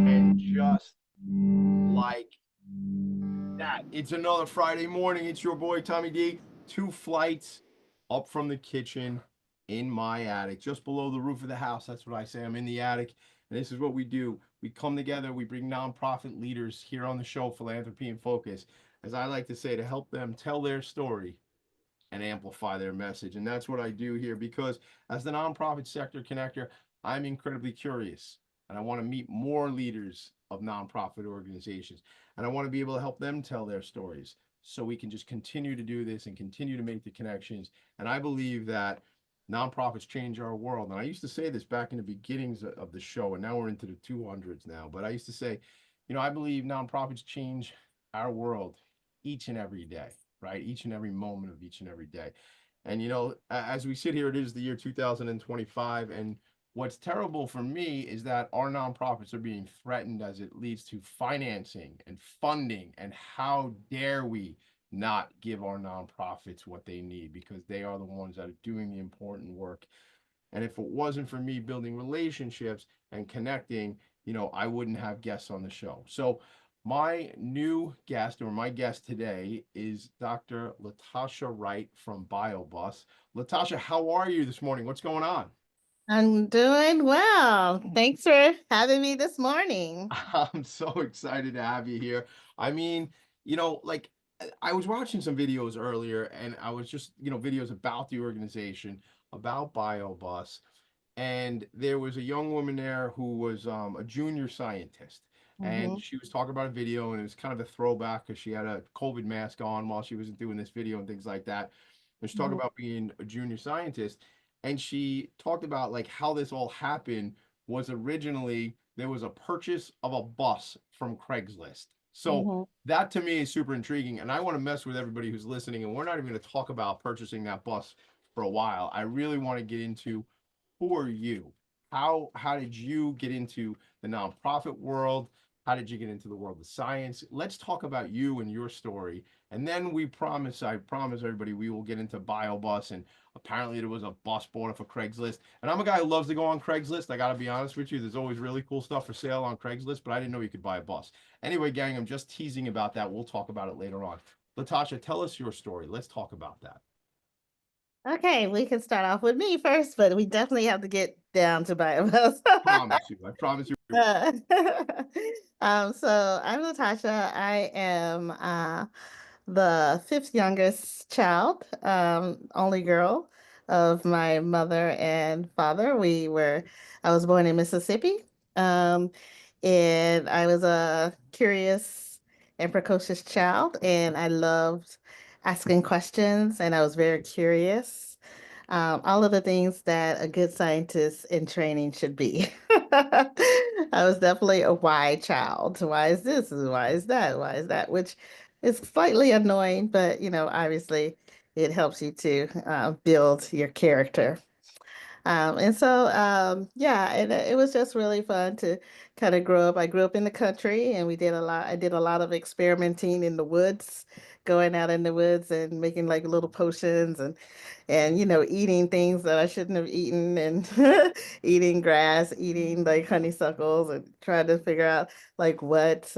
And just like that, it's another Friday morning. It's your boy Tommy D. 2 flights up from the kitchen in my attic, just below the roof of the house. That's what I say. I'm in the attic. And this is what we do. We come together, we bring nonprofit leaders here on the show, Philanthropy in Focus, as I like to say, to help them tell their story and amplify their message. And that's what I do here because as the nonprofit sector connector, I'm incredibly curious and I want to meet more leaders of nonprofit organizations and I want to be able to help them tell their stories so we can just continue to do this and continue to make the connections. And I believe that nonprofits change our world. And I used to say this back in the beginnings of the show, and now we're into the 200s now. But I used to say, I believe nonprofits change our world each and every day, right? Each and every moment of each and every day. And as we sit here, it is the year 2025, and what's terrible for me is that our nonprofits are being threatened as it leads to financing and funding. And how dare we not give our nonprofits what they need because they are the ones that are doing the important work. And if it wasn't for me building relationships and connecting, I wouldn't have guests on the show. So my new guest or my guest today is Dr. Latasha Wright from BioBus. Latasha, how are you this morning? What's going on? I'm doing well. Thanks for having me this morning. I'm so excited to have you here. I mean, like I was watching some videos earlier and I was just, videos about the organization, about BioBus, and there was a young woman there who was a junior scientist. And Mhm, she was talking about a video, and it was kind of a throwback because she had a COVID mask on while she was doing this video and things like that. And she talked mhm, about being a junior scientist, and she talked about like how this all happened was originally there was a purchase of a bus from Craigslist. So mhm. that to me is super intriguing, and I want to mess with everybody who's listening. And we're not even going to talk about purchasing that bus for a while. I really want to get into who are you? How did you get into the nonprofit world? How did you get into the world of science? Let's talk about you and your story. And then I promise everybody, we will get into BioBus. And apparently there was a bus bought off of Craigslist. And I'm a guy who loves to go on Craigslist. I got to be honest with you. There's always really cool stuff for sale on Craigslist, but I didn't know you could buy a bus. Anyway, gang, I'm just teasing about that. We'll talk about it later on. Latasha, tell us your story. Let's talk about that. Okay, we can start off with me first, but we definitely have to get down to bios. Promise you. I promise you. Uh, so I'm Natasha. I am the fifth youngest child, only girl of my mother and father. I was born in Mississippi, um, and I was a curious and precocious child, and I loved asking questions, and I was very curious. All of the things that a good scientist in training should be. I was definitely a why child. Why is this? Why is that? Why is that? Which is slightly annoying, but obviously, it helps you to build your character. Yeah, and it was just really fun to kind of grow up. I grew up in the country, and we did a lot. I did a lot of experimenting in the woods, going out in the woods and making like little potions and eating things that I shouldn't have eaten and eating grass, eating like honeysuckles and trying to figure out like what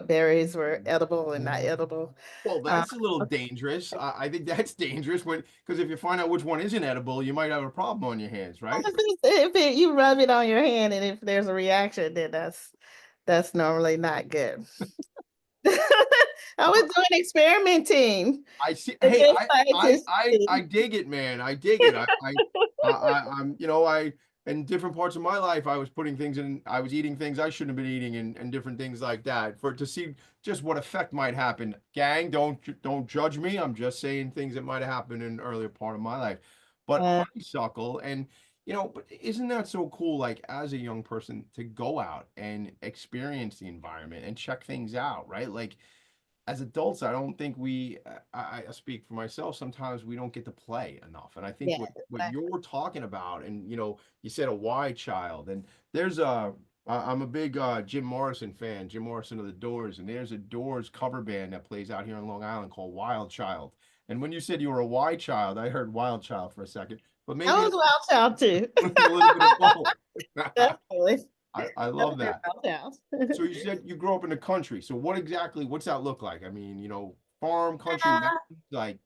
berries were edible and not edible. Well, Uh, that's a little dangerous. I think that's dangerous when because if you find out which one isn't edible, you might have a problem on your hands, right? you rub it on your hand and if there's a reaction, then that's normally not good. I was Well, doing experimenting. I see. The Hey, good scientists I do. dig it, man. I dig it. I'm, in different parts of my life, I was putting things in. I was eating things I shouldn't have been eating, and different things like that, for to see just what effect might happen. Gang, don't judge me. I'm just saying things that might have happened in an earlier part of my life. But Uh, honeysuckle, and but isn't that so cool? Like as a young person to go out and experience the environment and check things out, right? Like as adults, I don't think I speak for myself. Sometimes we don't get to play enough. And I think Yeah, what exactly. you're talking about, and you said a why child, and there's I'm a big Jim Morrison fan, Jim Morrison of the Doors, and there's a Doors cover band that plays out here in Long Island called Wild Child. And when you said you were a why child, I heard Wild Child for a second, but I maybe was Wild Child too. a little bit of both. Definitely. I love Definitely that. Wild Child. So you said you grew up in the country. So what's that look like? I mean, farm, country, mountains, like,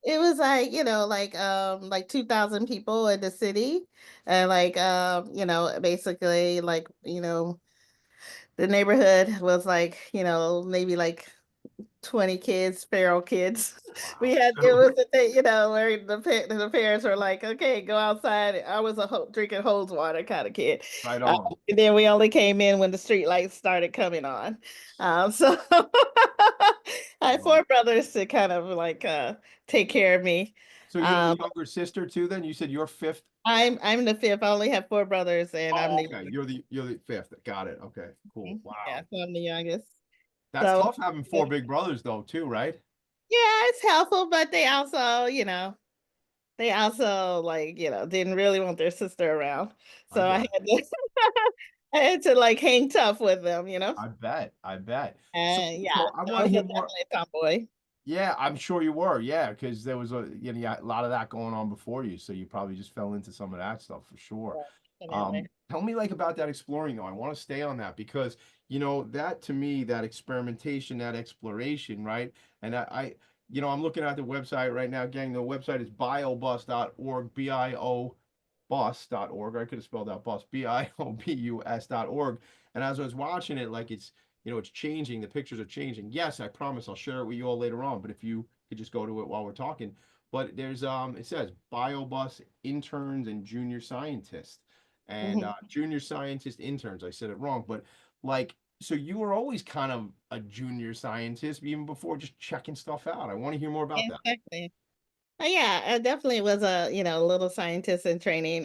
It was like, like 2,000 people in the city. And like basically like, the neighborhood was like, maybe like 20 kids, feral kids. We wow. had it was the thing, where the parents were like, okay, go outside. I was a drinking hose water kind of kid. Right on. And then we only came in when the street lights started coming on. So I had Love four it. brothers to kind of like take care of me. So you have a Um, younger sister too, then? You said you're fifth? I'm the fifth. I only have four brothers, and I'm Oh, the okay. You're the fifth. Got it. Okay, cool. yeah, Wow. so I'm the youngest. That's So tough having four big brothers though, too, right? yeah, it's helpful, but they also like, didn't really want their sister around. I So I get it. had to I had to like hang tough with them. I bet. I bet. So And yeah, so I so want I to was hear more. definitely a tomboy. Yeah, I'm sure you were. Yeah, because there was a lot of that going on before you, so you probably just fell into some of that stuff for sure. Yeah, definitely. Tell me like about that exploring though. I want to stay on that because that to me, that experimentation, that exploration, right? And I'm looking at the website right now, gang. The website is biobus.org, biobus.org. I could have spelled out bus, biobus.org. And as I was watching it, like it's changing. The pictures are changing. Yes, I promise I'll share it with you all later on. But if you could just go to it while we're talking. But it says biobus interns and junior scientists and Mhm. junior scientist interns. I said it wrong, but like, so you were always kind of a junior scientist even before just checking stuff out. I want to hear more about that. Exactly. Yeah, I definitely was a, little scientist in training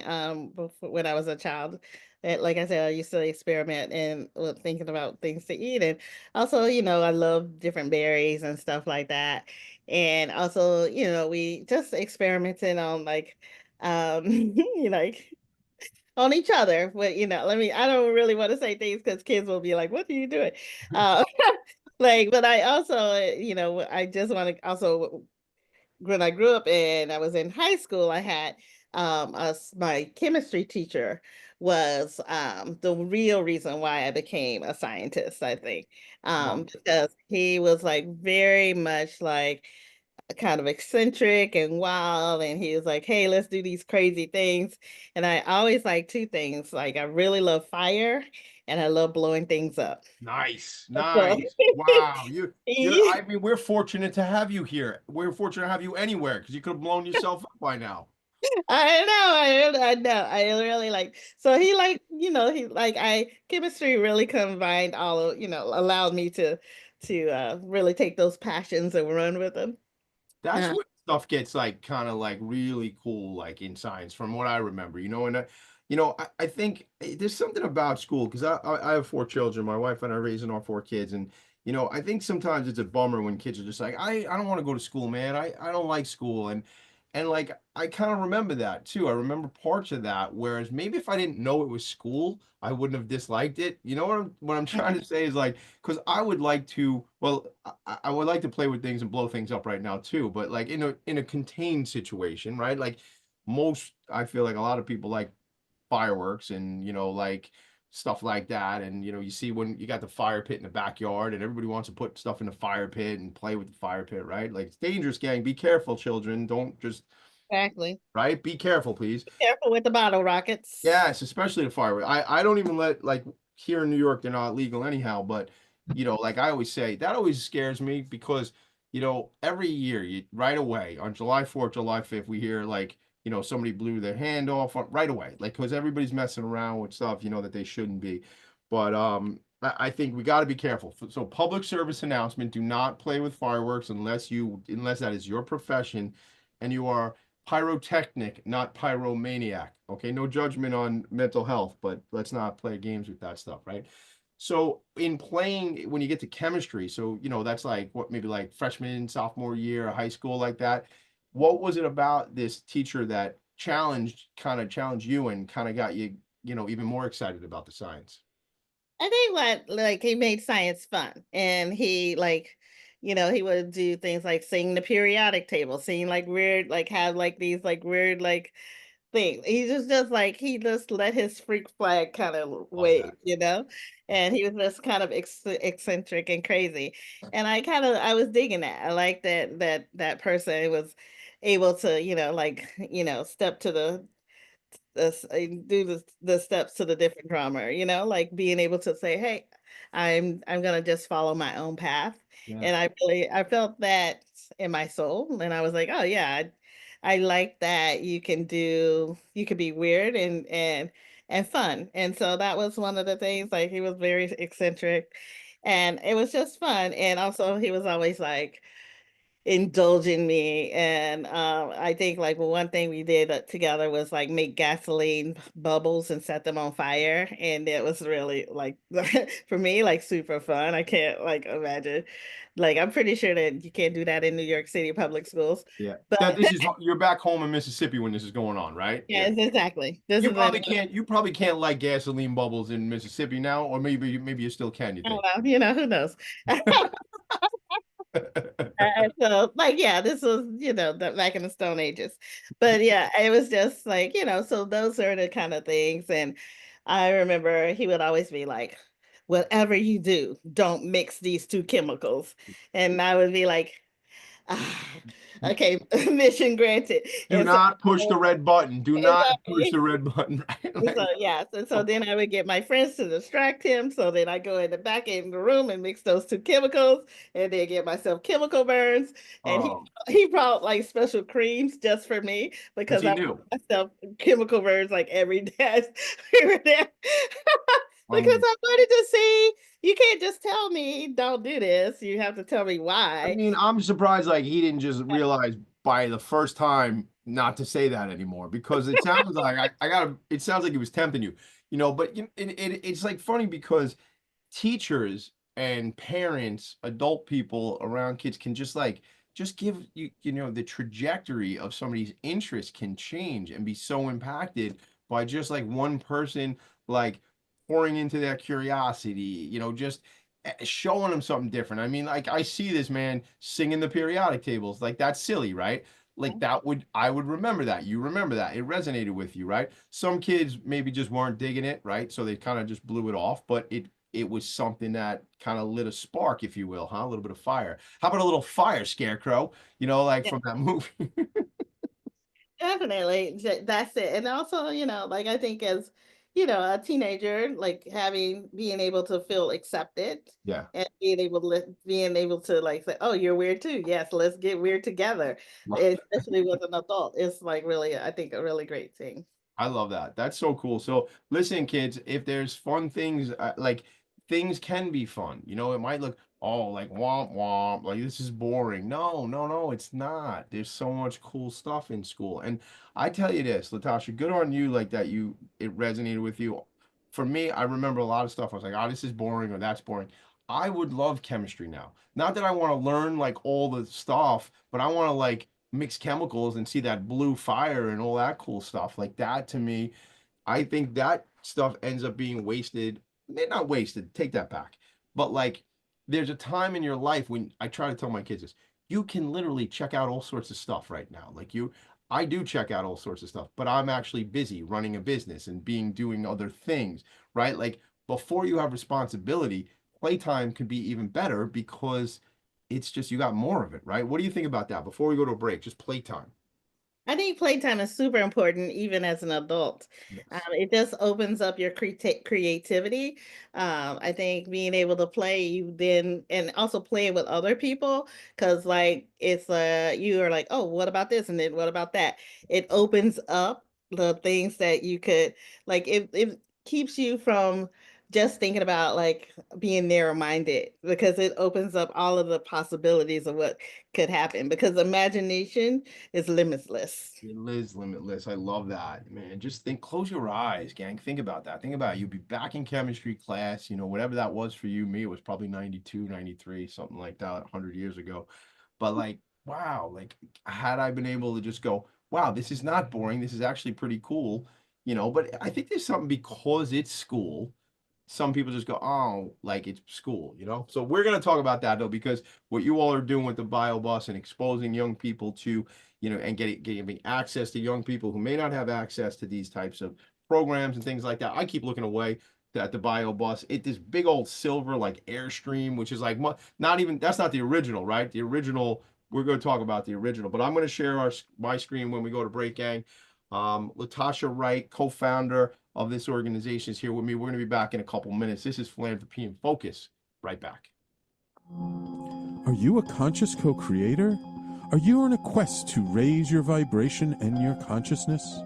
before, when I was a child. Like I said, I used to experiment and with thinking about things to eat. And also, I love different berries and stuff like that. And also, we just experimented on like like on each other. But I don't really want to say things because kids will be like, what are you doing? Uh but I also, I just want to also when I grew up and I was in high school, I had my chemistry teacher was the real reason why I became a scientist, I think. Love it. Because he was like very much like kind of eccentric and wild, and he was like, hey, let's do these crazy things. And I always like two things. Like I really love fire and I love blowing things up. Nice, So nice. Wow. he I mean, we're fortunate to have you here. We're fortunate to have you anywhere because you could have blown yourself up by now. I know. I really like. So he like, he like I chemistry really combined all of, allowed me to really take those passions and run with them. That's Uh, what stuff gets like kind of like really cool, like in science, from what I remember, and I think there's something about school because I have four children. My wife and I are raising our four kids, and I think sometimes it's a bummer when kids are just like, I don't want to go to school, man. I don't like school, and like I kind of remember that too. I remember parts of that. Whereas maybe if I didn't know it was school, I wouldn't have disliked it. You know what I'm trying to say is like, because I would like to, well, I would like to play with things and blow things up right now too, but like in a contained situation, right? Like I feel like a lot of people like fireworks and like stuff like that. And you see when you got the fire pit in the backyard and everybody wants to put stuff in the fire pit and play with the fire pit, right? Like it's dangerous, gang. Be careful, children. Don't just exactly. right. Be careful, please. Be careful with the bottle rockets. Yes, especially the firework. I don't even let like here in New York they're not legal anyhow, but like I always say, that always scares me because every year right away on July 4th, July 5th, we hear like somebody blew their hand off right away, like because everybody's messing around with stuff that they shouldn't be. But I think we got to be careful. So public service announcement: do not play with fireworks unless that is your profession and you are pyrotechnic, not pyromaniac. Okay, no judgment on mental health, but let's not play games with that stuff, right? So in playing, when you get to chemistry, so that's like what, maybe like freshman, sophomore year of high school, like that. What was it about this teacher that kind of challenged you and kind of got you, even more excited about the science? I think what like he made science fun, and he like, he would do things like sing the periodic table, sing like weird, like have like these like weird like thing. He just like he just let his freak flag kind of Love wave, that. and he was just kind of eccentric and crazy. And I was digging that. I like that person was able to, like, step to do the steps to the different drummer, like being able to say, "Hey, I'm gonna just follow my own path." Yeah. And I felt that in my soul, and I was like, "Oh yeah, I like that you can be weird and fun." And so that was one of the things. Like he was very eccentric, and it was just fun. And also he was always like indulging me. And I think like one thing we did together was like make gasoline bubbles and set them on fire. And it was really like for me, like super fun. I can't like imagine. Like I'm pretty sure that you can't do that in New York City public schools. Yeah. But That this is you're back home in Mississippi when this is going on, right? Yeah. yes, exactly. This You is it. probably can't you probably can't light gasoline bubbles in Mississippi now, or maybe you still can, you Oh, think? well, who knows? So like yeah, this was the back in the Stone Ages, but yeah, it was just like so those are the kind of things. And I remember he would always be like, "Whatever you do, don't mix these two chemicals," and I would be like, ah, "Okay, mission granted." Do And so not push the red button. Do not push exactly. the red button, right? And so yes, and so then I would get my friends to distract him. So then I go in the back in the room and mix those two chemicals, and then get myself chemical burns. And he Oh, he brought like special creams just for me because because he I knew. myself chemical burns like every day we were there. Because Um, I wanted to see. You can't just tell me don't do this. You have to tell me I why. mean, I'm surprised like he didn't just realize by the first time not to say that anymore, because it sounds like I gotta it sounds like he was tempting you, but it's like funny because teachers and parents, adult people around kids can just give the trajectory of somebody's interest can change and be so impacted by just like one person like pouring into their curiosity, just showing them something different. I mean, like I see this man singing the periodic tables, like that's silly, right? Like I would remember that. You remember that. It resonated with you, right? Some kids maybe just weren't digging it, right? So they kind of just blew it off, but it was something that kind of lit a spark, if you will, huh? A little bit of fire. How about a little fire, Scarecrow? Like Yeah. from that movie. Definitely, that's it. And also, like I think as, a teenager, like being able to feel accepted Yeah. and being able to like say, "Oh, you're weird too. Yes, let's get weird together." Especially with an adult, it's like really, I think, a really great thing. I love that. That's so cool. So listen, kids, if there's fun things, like things can be fun. It might look, oh, like womp womp, like this is boring. No, no, no, it's not. There's so much cool stuff in school. And I tell you this, Latasha, good on you, like that it resonated with you. For me, I remember a lot of stuff. I was like, oh, this is boring or that's boring. I would love chemistry now. Not that I want to learn like all the stuff, but I want to like mix chemicals and see that blue fire and all that cool stuff. Like that to me, I think that stuff ends up being wasted. Not wasted, take that back. But like there's a time in your life when I try to tell my kids this, you can literally check out all sorts of stuff right now. I do check out all sorts of stuff, but I'm actually busy running a business and doing other things, right? Like before you have responsibility, playtime can be even better because it's just you got more of it, right? What do you think about that? Before we go to a break, just playtime. I think playtime is super important, even as an adult. Yes. It just opens up your creativity. I think being able to play, you then, and also playing with other people, because like it's you are like, oh, what about this, and then what about that? It opens up the things that you could like. It keeps you from just thinking about like being narrow-minded because it opens up all of the possibilities of what could happen because imagination is limitless. It is limitless. I love that, man. Just think, close your eyes, gang. Think about that. Think about it. You'll be back in chemistry class, whatever that was for you. Me, it was probably 92, 93, something like that, 100 years ago. But like, wow, like had I been able to just go, wow, this is not boring. This is actually pretty cool, but I think there's something because it's school. Some people just go, oh, like it's school. So we're going to talk about that though, because what you all are doing with the bio bus and exposing young people to, and getting access to young people who may not have access to these types of programs and things like that. I keep looking away at the bio bus. This big old silver like Airstream, which is like not even, that's not the original, right? The original, we're going to talk about the original, but I'm going to share my screen when we go to break, gang. Latasha Wright, co-founder of this organization, is here with me. We're going to be back in a couple minutes. This is Philanthropy in Focus. Right back. Are you a conscious co-creator? Are you on a quest to raise your vibration and your consciousness?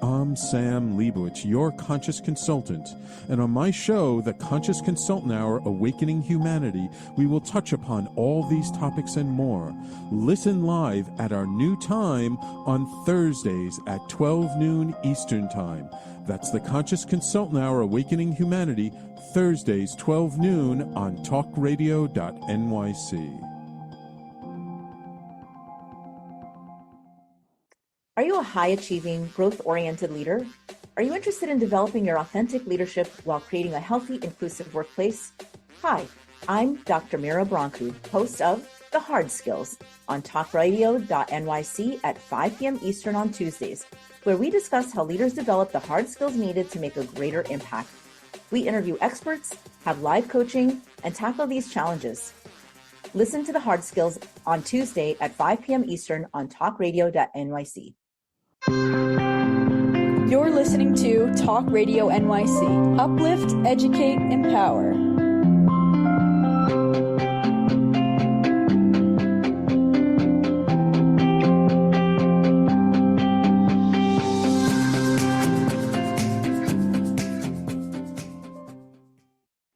I'm Sam Leibowitz, your conscious consultant, and on my show, The Conscious Consultant Hour, Awakening Humanity, we will touch upon all these topics and more. Listen live at our new time on Thursdays at 12 noon Eastern Time. That's The Conscious Consultant Hour, Awakening Humanity, Thursdays 12 noon on talkradio.nyc. Are you a high-achieving, growth-oriented leader? Are you interested in developing your authentic leadership while creating a healthy, inclusive workplace? Hi, I'm Dr. Mira Brancu, host of The Hard Skills on talkradio.nyc at 5 p.m. Eastern on Tuesdays, where we discuss how leaders develop the hard skills needed to make a greater impact. We interview experts, have live coaching, and tackle these challenges. Listen to The Hard Skills on Tuesday at 5 p.m. Eastern on talkradio.nyc. You're listening to Talk Radio NYC. Uplift, educate, empower.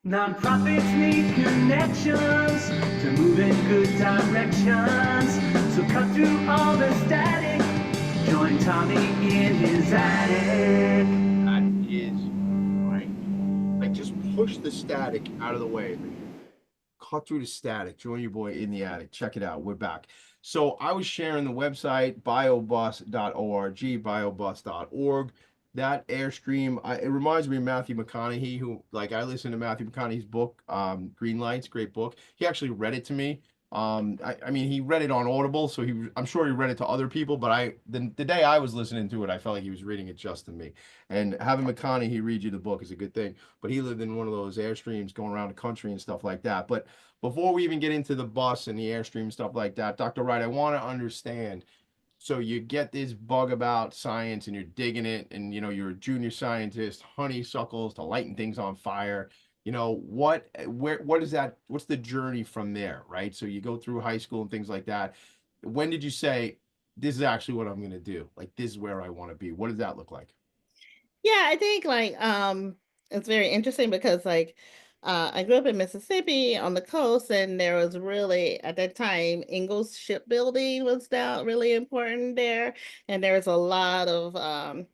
Nonprofits need connections to move in good directions. So cut through all the static. Join Tommy in his attic. That is right. Like just push the static out of the way. Cut through the static. Join your boy in the attic. Check it out. We're back. So I was sharing the website biobus.org, biobus.org. That Airstream, it reminds me of Matthew McConaughey, who I listen to Matthew McConaughey's book, Green Lights, great book. He actually read it to me. I mean, he read it on Audible, so I'm sure he read it to other people, but the day I was listening to it, I felt like he was reading it just to me. And having McConaughey read you the book is a good thing. But he lived in one of those Airstreams going around the country and stuff like that. But before we even get into the bus and the Airstream stuff like that, Dr. Wright, I want to understand. So you get this bug about science and you're digging it, and you're a junior scientist, honeysuckles to lighting things on fire. What is that? What's the journey from there, right? So you go through high school and things like that. When did you say, this is actually what I'm going to do? Like, this is where I want to be. What does that look like? Yeah, I think it's very interesting because I grew up in Mississippi on the coast, and there was really at that time Ingalls shipbuilding was now really important there, and there was a lot of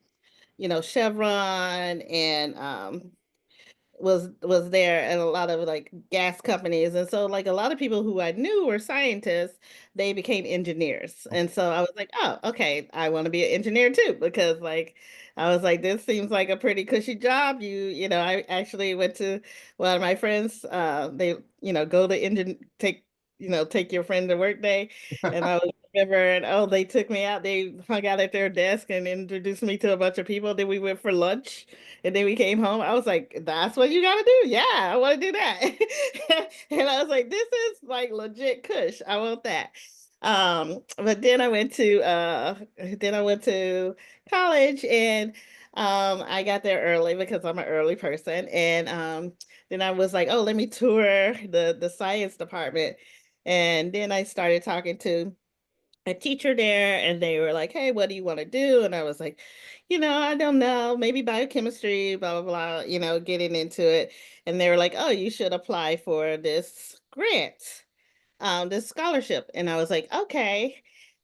Chevron and was there, and a lot of gas companies, and so a lot of people who I knew were scientists, they became engineers, and so I was like, oh, okay, I want to be an engineer too, because I was like, this seems like a pretty cushy job. I actually went to one of my friends, they go to engine take your friend to work day, and I was remember, oh, they took me out, they hung out at their desk and introduced me to a bunch of people. Then we went for lunch and then we came home. I was like, that's what you gotta do. Yeah, I want to do that. And I was like, this is legit kush. I want that. But then I went to college, and I got there early because I'm an early person. And then I was like, oh, let me tour the science department. And then I started talking to a teacher there, and they were like, "Hey, what do you want to do?" And I was like, I don't know, maybe biochemistry, blah, blah, blah, getting into it. And they were like, "Oh, you should apply for this grant, this scholarship." And I was like, "Okay."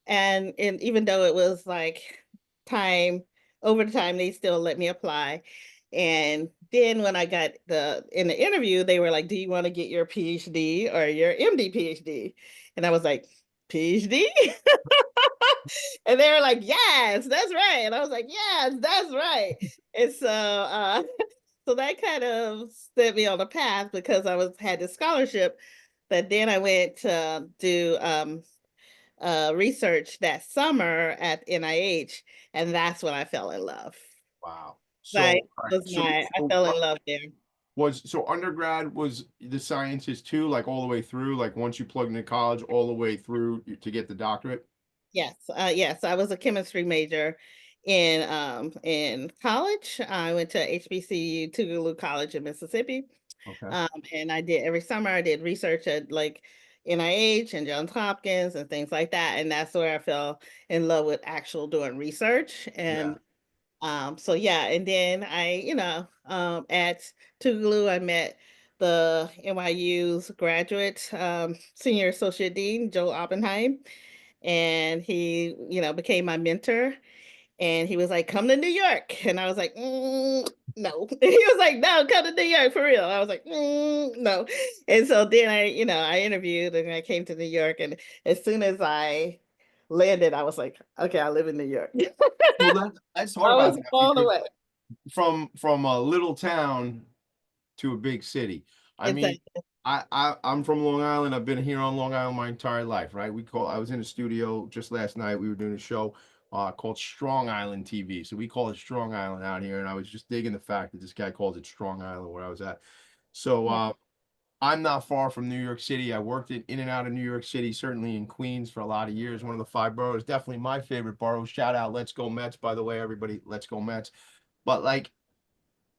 And even though it was like time over the time, they still let me apply. And then when I got in the interview, they were like, "Do you want to get your PhD or your MD PhD?" And I was like, "PhD?" And they were like, "Yes, that's right." And I was like, "Yes, that's right." And so so that kind of set me on the path because had this scholarship. But then I went to do research that summer at NIH, and that's when I fell in love. Wow. So, Like, all right, I fell in love there. so undergrad was the sciences too, like all the way through, like once you plugged into college, all the way through to get the doctorate? Yes, yes, I was a chemistry major in college. I went to HBCU Tougaloo College in Mississippi. Okay. And every summer I did research at like NIH and Johns Hopkins and things like that. And that's where I fell in love with actual doing research. Yeah. And so yeah, and then at Tougaloo I met the NYU's graduate senior associate dean, Joe Oppenheim, and he, became my mentor. And he was like, "Come to New York." And I was like, "No." He was like, "No, come to New York for real." I was like, "No." And so then I interviewed and I came to New York. And as soon as I landed, I was like, "Okay, I live in New York." Well, let's talk I about was that blown because away. from a little town to a big city. I mean, Exactly. I'm from Long Island. I've been here on Long Island my entire life, right? I was in a studio just last night. We were doing a show called Strong Island TV. So we call it Strong Island out here. And I was just digging the fact that this guy calls it Strong Island where I was at. So Yeah. I'm not far from New York City. I worked in and out of New York City, certainly in Queens for a lot of years. One of the five boroughs, definitely my favorite borough. Shout out, Let's Go Mets, by the way, everybody. Let's go Mets. But like,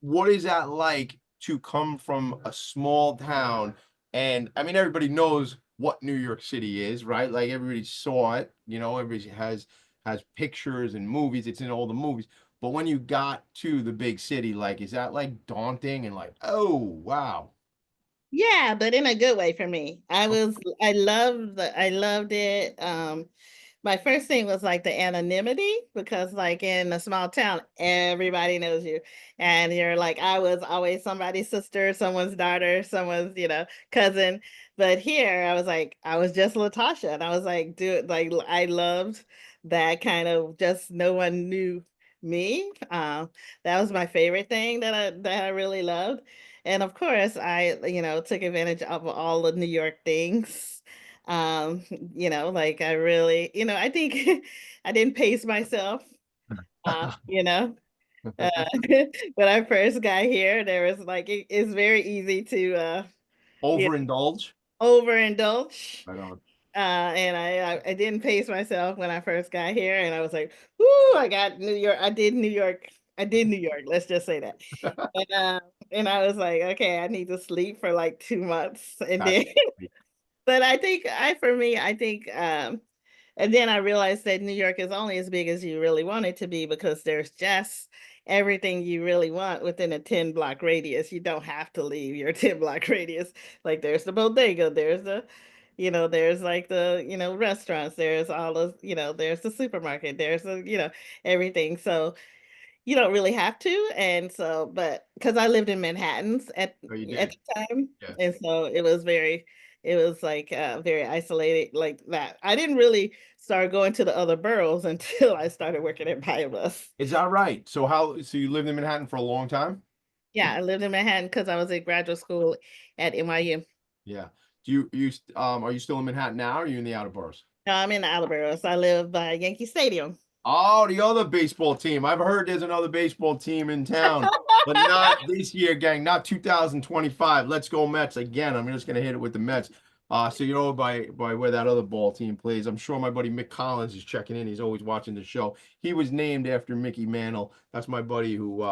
what is that like to come from a small town? And I mean, everybody knows what New York City is, right? Like everybody saw it, everybody has pictures and movies, it's in all the movies. But when you got to the big city, like, is that like daunting and like, oh wow. Yeah, but in a good way for me. I loved it. My first thing was like the anonymity because like in a small town, everybody knows you. And you're like, I was always somebody's sister, someone's daughter, someone's, cousin. But here I was like, I was just Latasha. And I was like, dude, like I loved that kind of just no one knew me. That was my favorite thing that I really loved. And of course, I, took advantage of all the New York things. Um, like I really, I think I didn't pace myself. Uh, you know, uh, when I first got here, there was like it's very easy to you know, Overindulge. overindulge. Right on. And I didn't pace myself when I first got here, and I was like, "Whoo, I got New York. I did New York. I did New York. Let's just say that." And and I was like, "Okay, I need to sleep for like 2 months," and That's then, but I think, and then I realized that New York is only as big as you really want it to be because there's just everything you really want within a 10-block radius. You don't have to leave your 10-block radius. Like there's the bodega, there's like the, restaurants, there's all those, there's the supermarket, there's the, everything. So you don't really have to. And so, but because I lived in Manhattan's Oh, you at did. the time, Yeah. and so it was like very isolated like that. I didn't really start going to the other boroughs until I started working at BioBus. Is that right? So you lived in Manhattan for a long time? Yeah, I lived in Manhattan because I was at graduate school at NYU. Yeah. Are you still in Manhattan now or are you in the outer boroughs? No, I'm in the outer boroughs. I live by Yankee Stadium. Oh, the other baseball team. I've heard there's another baseball team in town, but not this year, gang. Not 2025. Let's go Mets again. I'm just gonna hit it with the Mets. So by where that other ball team plays. I'm sure my buddy Mick Collins is checking in. He's always watching the show. He was named after Mickey Mantle. That's my buddy who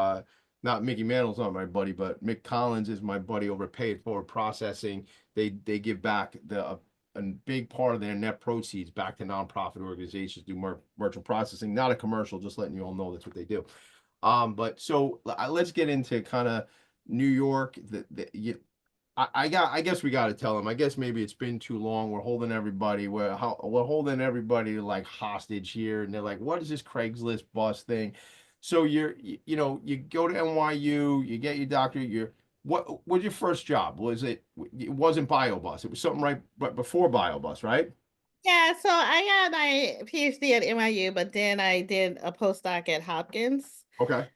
not Mickey Mantle's not my buddy, but Mick Collins is my buddy over at Pay It Forward Processing. They give back a big part of their net proceeds back to nonprofit organizations, do merchant processing. Not a commercial, just letting you all know that's what they do. But so let's get into kind of New York. I guess we got to tell them. I guess maybe it's been too long. We're holding everybody. We're holding everybody like hostage here, and they're like, "What is this Craigslist bus thing?" So you go to NYU, you get your doctorate. What was your first job? Was it? It wasn't BioBus. It was something right before BioBus, right? Yeah, so I got my PhD at NYU, but then I did a postdoc at Hopkins. Okay.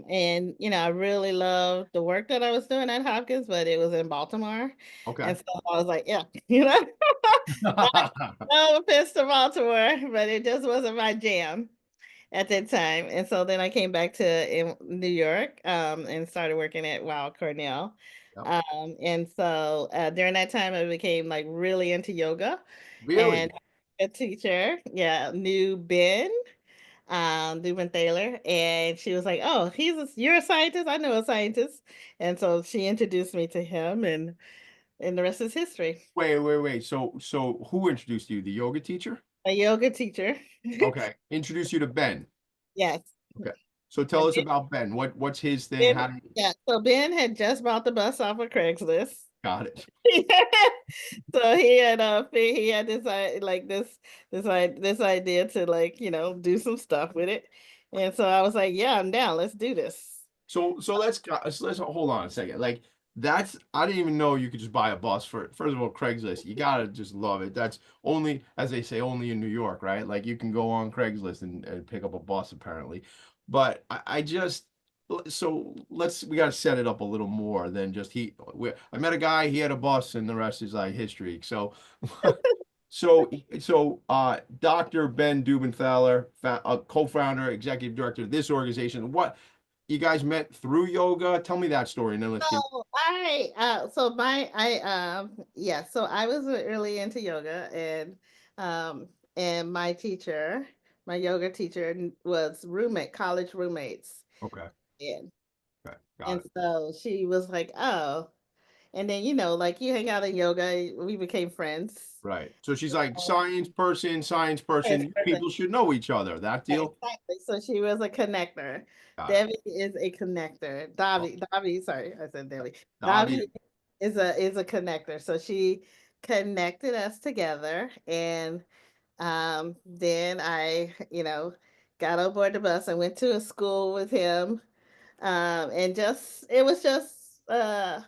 And I really loved the work that I was doing at Hopkins, but it was in Baltimore. Okay. And so I was like, yeah, no offense to Baltimore, but it just wasn't my jam at that time. And so then I came back to New York and started working at Weill Cornell. Yep. And so during that time, I became like really into yoga. Really? And a teacher, knew Ben Thaler, and she was like, "Oh, you're a scientist. I know a scientist," and so she introduced me to him, and the rest is history. Wait. So who introduced you? The yoga teacher? A yoga teacher. Okay. Introduce you to Ben. Yes. Okay. So tell And us Ben, about Ben. What's his thing? How do you so Ben had just bought the bus off of Craigslist. got it? So he had this this idea to do some stuff with it, and so I was like, yeah, I'm down. Let's do this. So let's hold on a second. Like I didn't even know you could just buy a bus for first of all Craigslist. You gotta just love it. That's only, as they say, only in New York, right? Like you can go on Craigslist and pick up a bus apparently. But I just so we gotta set it up a little more than just I met a guy, he had a bus, and the rest is like history. So Dr. Ben Dubenthaler, co-founder, executive director of this organization. What you guys met through yoga? Tell me that story, and then let's get. So I was really into yoga, and my teacher, my yoga teacher, was college roommates. Okay. And Okay. Got it. so she was like, "Oh," and then like you hang out in yoga, we became friends. Right. So she's like science person. Science People should know each other. That deal. Exactly. So she was a connector. Got it. Debbie is a connector. Davi, sorry, I said Debbie. Davi. Davi is a connector. So she connected us together, and then I, got on board the bus. I went to a school with him, and it was just and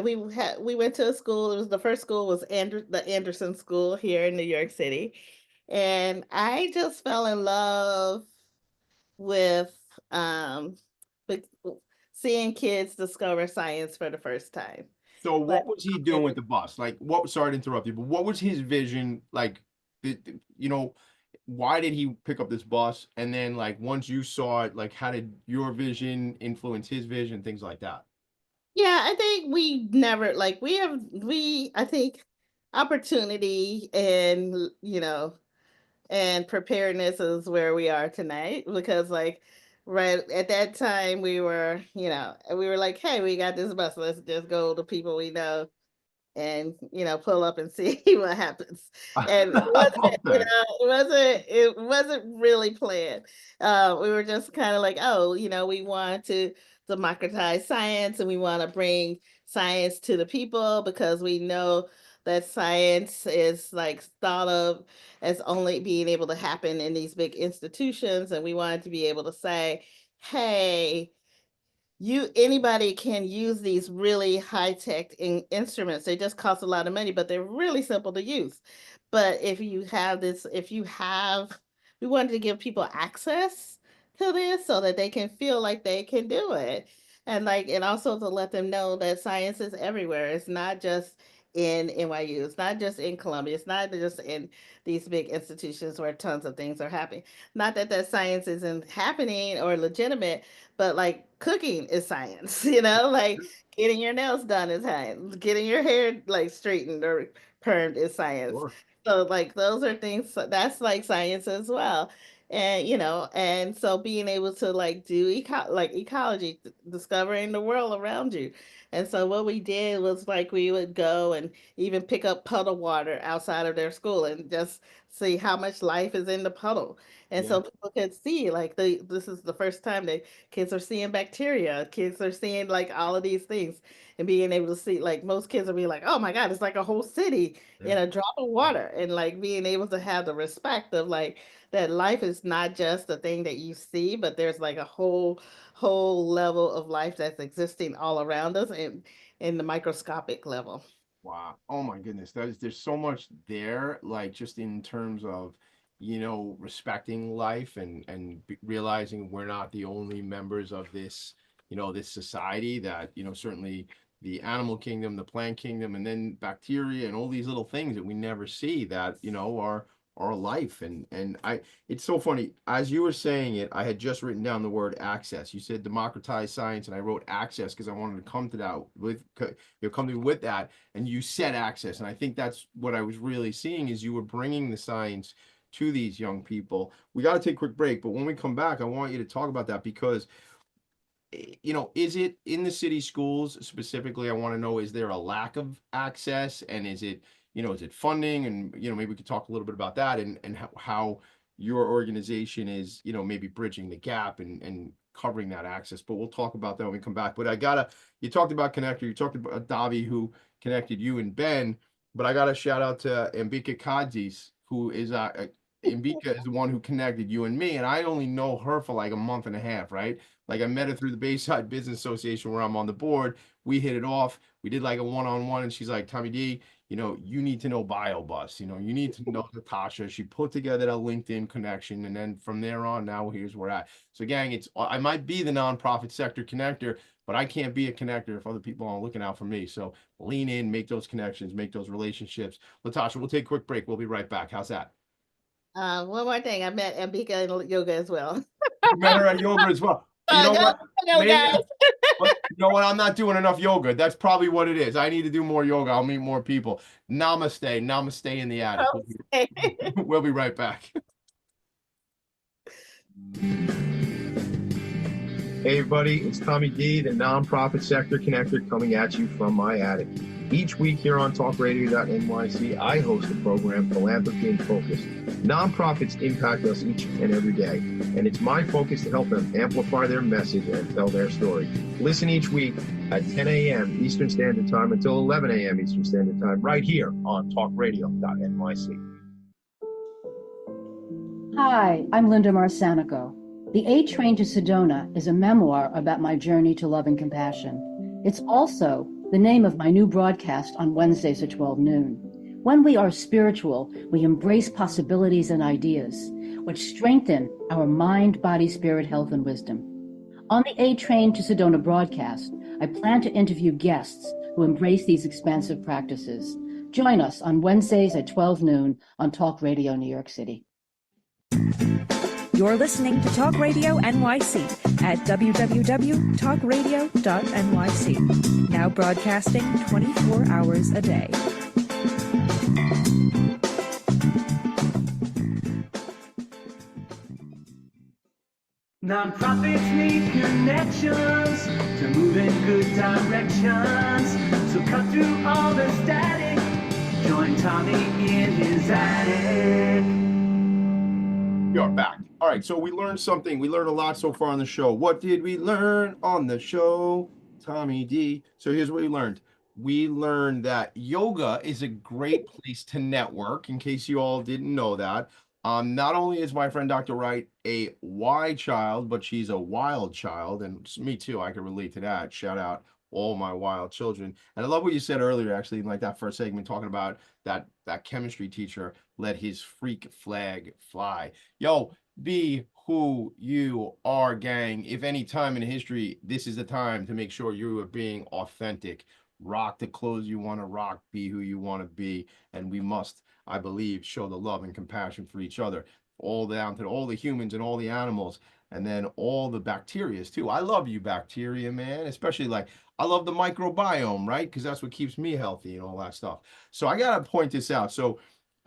we went to a school. It was the first school was the Anderson School here in New York City, and I just fell in love with with seeing kids discover science for the first time. So what was he doing with the bus? Like, sorry to interrupt you, but what was his vision? Like, why did he pick up this bus? And then, like, once you saw it, like, how did your vision influence his vision, things like that? Yeah, I think we never I think opportunity and preparedness is where we are tonight, because right at that time we were like, hey, we got this bus, let's just go to people we know and pull up and see what happens. And it wasn't really planned. We were just kind of like, oh, we want to democratize science, and we want to bring science to the people, because we know that science is thought of as only being able to happen in these big institutions, and we wanted to be able to say, hey, anybody can use these really high-tech instruments. They just cost a lot of money, but they're really simple to use. But we wanted to give people access to this so that they can feel like they can do it. And also to let them know that science is everywhere. It's not just in NYU, it's not just in Columbia, it's not just in these big institutions where tons of things are happening. Not that science isn't happening or legitimate, but cooking is science, getting your nails done is science, getting your hair straightened or permed is science. Sure. So those are things that's science as well. And and so being able to like do ecology, discovering the world around you. And so what we did was like we would go and even pick up puddle water outside of their school and just see how much life is in the puddle. And Yeah. so people could see like this is the first time that kids are seeing bacteria, kids are seeing like all of these things, and being able to see, like, most kids will be like, oh my God, it's like a whole city in Yeah. a drop of water. And like being able to have the respect of like that life is not just the thing that you see, but there's like a whole level of life that's existing all around us and in the microscopic level. Wow. Oh my goodness. There's so much there, like just in terms of, respecting life and realizing we're not the only members of this, this society that, certainly the animal kingdom, the plant kingdom, and then bacteria and all these little things that we never see that, are life. And it's so funny. As you were saying it, I had just written down the word access. You said democratize science, and I wrote access because I wanted to come to that come to with that. And you said access, and I think that's what I was really seeing is you were bringing the science to these young people. We got to take a quick break, but when we come back, I want you to talk about that because is it in the city schools specifically? I want to know, is there a lack of access, and is it funding? And maybe we could talk a little bit about that and how your organization is maybe bridging the gap and covering that access. But we'll talk about that when we come back. But you talked about Connector, you talked about Davi, who connected you and Ben, but I got a shout out to Ambika Kadzis, who is Ambika is the one who connected you and me, and I only know her for like a month and a half, right? Like I met her through the Bayside Business Association where I'm on the board. We hit it off. We did like a one-on-one, and she's like, Tommy D, you need to know BioBus. You need to know Natasha. She put together a LinkedIn connection, and then from there on, now here's where we're at. So, gang, I might be the nonprofit sector connector, but I can't be a connector if other people aren't looking out for me. So lean in, make those connections, make those relationships. Natasha, we'll take a quick break. We'll be right back. How's that? One more thing, I met Ambika in yoga as well. You met her at yoga as well. You know what? Guys. But you know what? I'm not doing enough yoga. That's probably what it is. I need to do more yoga. I'll meet more people. Namaste. Namaste in the attic. We'll be right back. Hey everybody, it's Tommy D, the nonprofit sector connector, coming at you from my attic. Each week here on talkradio.nyc, I host the program Philanthropy in Focus. Nonprofits impact us each and every day, and it's my focus to help them amplify their message and tell their story. Listen each week at 10 a.m. Eastern Standard Time until 11 a.m. Eastern Standard Time, right here on talkradio.nyc. Hi, I'm Linda Marsanico. The A Train to Sedona is a memoir about my journey to love and compassion. It's also the name of my new broadcast on Wednesdays at 12 noon. When we are spiritual, we embrace possibilities and ideas, which strengthen our mind, body, spirit, health, and wisdom. On the A Train to Sedona broadcast, I plan to interview guests who embrace these expansive practices. Join us on Wednesdays at 12 noon on Talk Radio New York City. You're listening to Talk Radio NYC at www.talkradio.nyc. Now broadcasting 24 hours a day. Nonprofits need connections to move in good directions. So cut through all the static. Join Tommy in his attic. We are back. All right, so we learned something. We learned a lot so far on the show. What did we learn on the show, Tommy D? So here's what we learned. We learned that yoga is a great place to network, in case you all didn't know that. Not only is my friend Dr. Wright a Y child, but she's a wild child, and me too. I can relate to that. Shout out all my wild children. And I love what you said earlier, actually, in like that first segment, talking about that chemistry teacher let his freak flag fly. Yo, be who you are, gang. If any time in history, this is the time to make sure you are being authentic. Rock the clothes you want to rock, be who you want to be, and we must, I believe, show the love and compassion for each other, all down to all the humans and all the animals, and then all the bacterias too. I love you, bacteria, man. Especially like I love the microbiome, right? Because that's what keeps me healthy and all that stuff. So I gotta point this out. So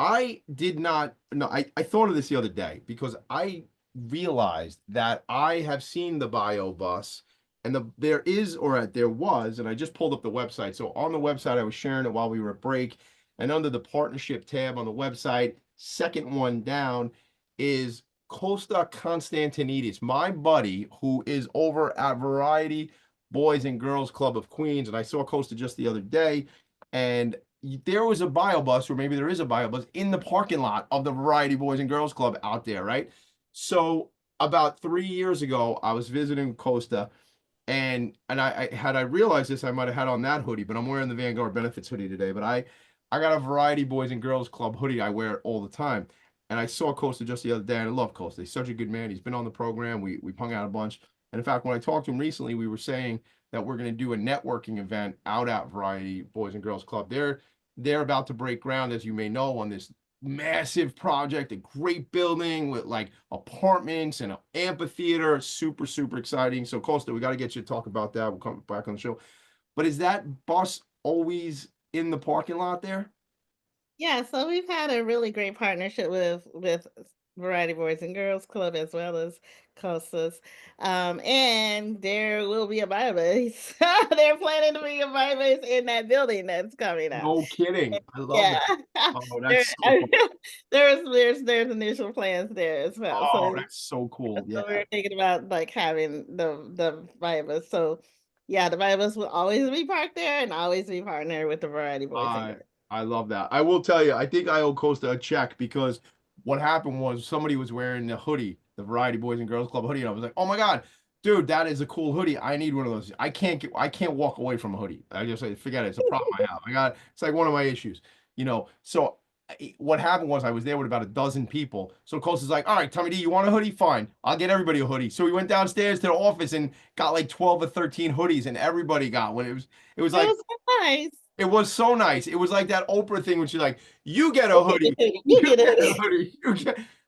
I did not, no, I thought of this the other day because I realized that I have seen the bio bus and there is, or there was, and I just pulled up the website. So on the website, I was sharing it while we were at break, and under the partnership tab on the website, second one down is Costa Constantinidis, my buddy who is over at Variety Boys and Girls Club of Queens. And I saw Costa just the other day, and there was a bio bus, or maybe there is a bio bus in the parking lot of the Variety Boys and Girls Club out there, right? So about 3 years ago, I was visiting Costa, and I had I realized this, I might have had on that hoodie, but I'm wearing the Vanguard Benefits hoodie today. But I got a Variety Boys and Girls Club hoodie. I wear it all the time. And I saw Costa just the other day, and I love Costa. He's such a good man. He's been on the program. We hung out a bunch. And in fact, when I talked to him recently, we were saying that we're going to do a networking event out at Variety Boys and Girls Club. They're about to break ground, as you may know, on this massive project, a great building with like apartments and an amphitheater. Super, super exciting. So Costa, we got to get you to talk about that. We'll come back on the show. But is that bus always in the parking lot there? Yeah, so we've had a really great partnership with Variety Boys and Girls Club as well as Costas. And there will be a Bibles. They're planning to be a Bibles in that building that's coming up. No kidding. I love Yeah. that. Oh, There, that's so cool. there's initial plans there as well. Oh, So, that's so cool. Yeah. so we're thinking about like having the Bibles. So yeah, the Bibles will always be parked there and always be partnered with the Variety Boys and Girls. I love that. I will tell you, I think I owe Costa a check because what happened was somebody was wearing the hoodie, the Variety Boys and Girls Club hoodie, and I was like, "Oh my God, dude, that is a cool hoodie. I need one of those. I can't walk away from a hoodie. I just say, forget it. It's a problem I have. It's like one of my issues, you know." So what happened was I was there with about a dozen people. So Costa's like, "All right, Tommy D, you want a hoodie? Fine. I'll get everybody a hoodie." So we went downstairs to the office and got like 12 or 13 hoodies, and everybody got one. It was like, It was so nice. it was so nice. It was like that Oprah thing when she's like, "You get a hoodie, You get a a hoodie."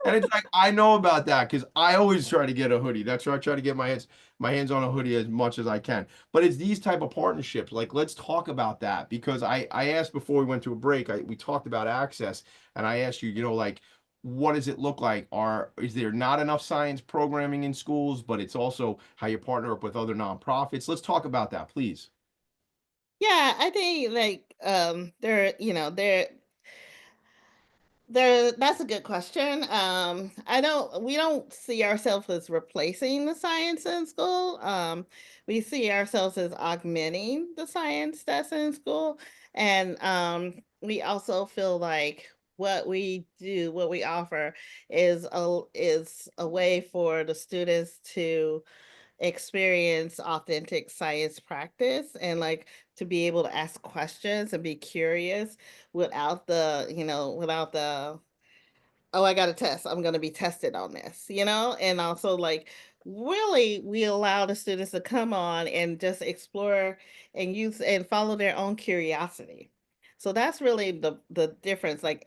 And it's like I know about that because I always try to get a hoodie. That's why I try to get my hands on a hoodie as much as I can. But it's these type of partnerships. Like, let's talk about that because I asked before we went to a break. We talked about access, and I asked you, you know, like, what does it look like? Is there not enough science programming in schools? But it's also how you partner up with other nonprofits. Let's talk about that, please. Yeah, I think like there, you know, there that's a good question. We don't see ourselves as replacing the science in school. We see ourselves as augmenting the science that's in school. And we also feel like what we do, what we offer is a way for the students to experience authentic science practice and like to be able to ask questions and be curious without without the, oh, I got a test, I'm going to be tested on this, and also like really we allow the students to come on and just explore and use and follow their own curiosity. So that's really the difference. Like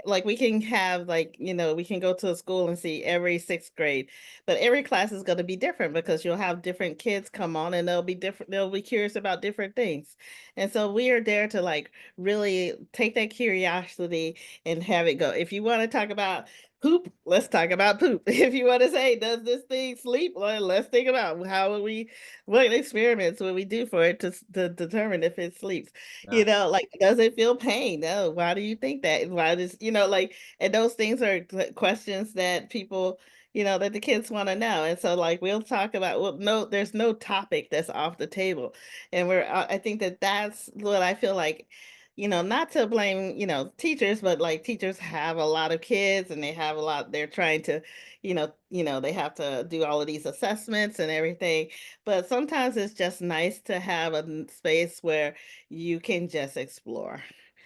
like we can have like, we can go to a school and see every sixth grade, but every class is going to be different because you'll have different kids come on and they'll be different. They'll be curious about different things. And so we are there to like really take that curiosity and have it go. If you want to talk about poop, let's talk about poop. If you want to say, does this thing sleep? Well, let's think about what experiments would we do for it to determine if it sleeps? Yeah. Like, does it feel pain? No. Why do you think that? Why does, like, and those things are questions that people, that the kids want to know. And so like, we'll talk about, well, no, there's no topic that's off the table. And I think that that's what I feel like, not to blame, teachers, but like teachers have a lot of kids and they're trying to, they have to do all of these assessments and everything. But sometimes it's just nice to have a space where you can just explore.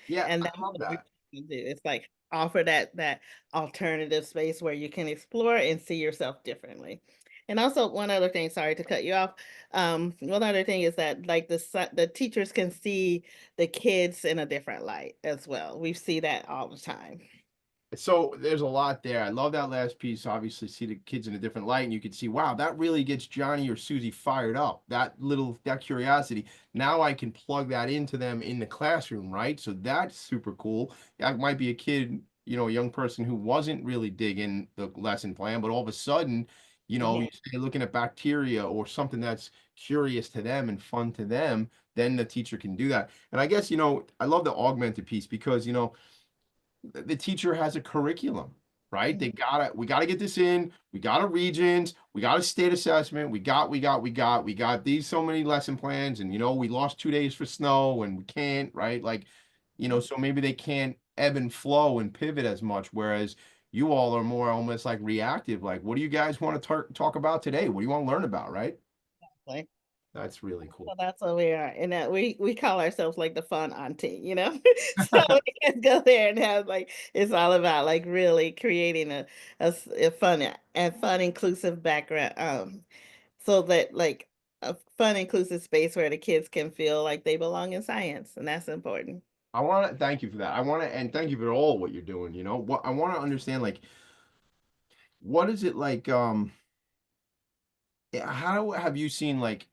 Yeah, And I that's love what we that. do. It's like offer that alternative space where you can explore and see yourself differently. And also one other thing, sorry to cut you off. One other thing is that like the teachers can see the kids in a different light as well. We see that all the time. So there's a lot there. I love that last piece. Obviously, see the kids in a different light, and you can see, wow, that really gets Johnny or Susie fired up. That curiosity. Now I can plug that into them in the classroom, right? So that's super cool. That might be a kid, a young person who wasn't really digging the lesson plan, but all of a sudden, you stay looking at bacteria or something that's curious to them and fun to them, then the teacher can do that. And I guess, I love the augmented piece because, the teacher has a curriculum, right? We gotta get this in. We got a regions. We got a state assessment. We got these so many lesson plans, and we lost 2 days for snow, and we can't, right? Like, so maybe they can't ebb and flow and pivot as much, whereas you all are more almost like reactive. Like, what do you guys want to talk about today? What do you want to learn about, right? Like, That's really cool. so that's what we are, and that we call ourselves like the fun auntie, So we can go there and have like it's all about like really creating a fun inclusive background, so that like a fun inclusive space where the kids can feel like they belong in science, and that's important. I want to thank you for that. And thank you for all what you're doing. What I want to understand, like, what is it like? How have you seen, like,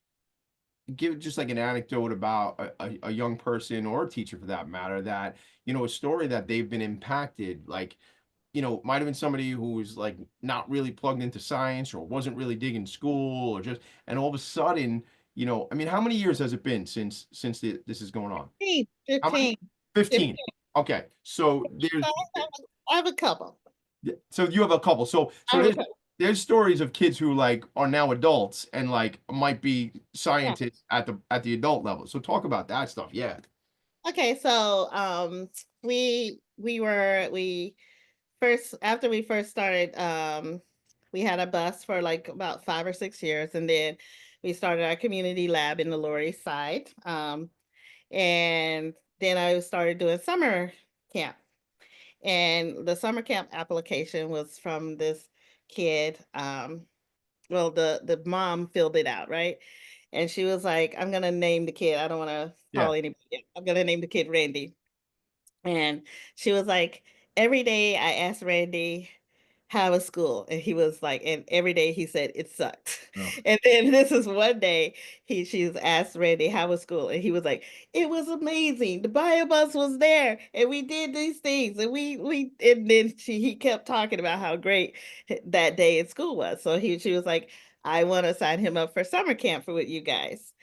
give just like an anecdote about a young person or a teacher for that matter that, a story that they've been impacted, like, might have been somebody who was like not really plugged into science or wasn't really digging school or just, and all of a sudden, I mean, how many years has it been since this is going on? 15, How many? 15, 15. Okay. So there's I have a couple. So you have a couple. So I have a there's couple. there's stories of kids who like are now adults and like might be Yeah. scientists at the adult level. So talk about that stuff. Yeah. Okay, so we first after we first started, we had a bus for like about 5 or 6 years, and then we started our community lab in the Lower East Side. And then I started doing summer camp. And the summer camp application was from this kid. Well, the mom filled it out, right? And she was like, I'm gonna name the kid. I don't want to Yeah. call anybody. I'm gonna name the kid Randy. And she was like, every day I asked Randy, how was school? And he was like, and every day he said it sucked. Oh. And then this is one day she was asked Randy, how was school? And he was like, it was amazing. The bio bus was there and we did these things. And and then he kept talking about how great that day in school was. So she was like, I want to sign him up for summer camp for with you guys.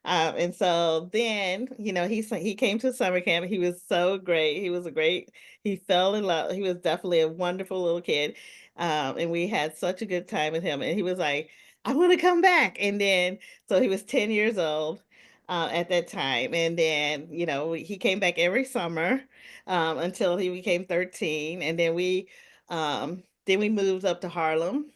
And so then, he came to summer camp. He was so great. He fell in love. He was definitely a wonderful little kid. And we had such a good time with him. And he was like, I want to come back. And then, so he was 10 years old at that time. And then, he came back every summer until he became 13. And then we moved up to Harlem,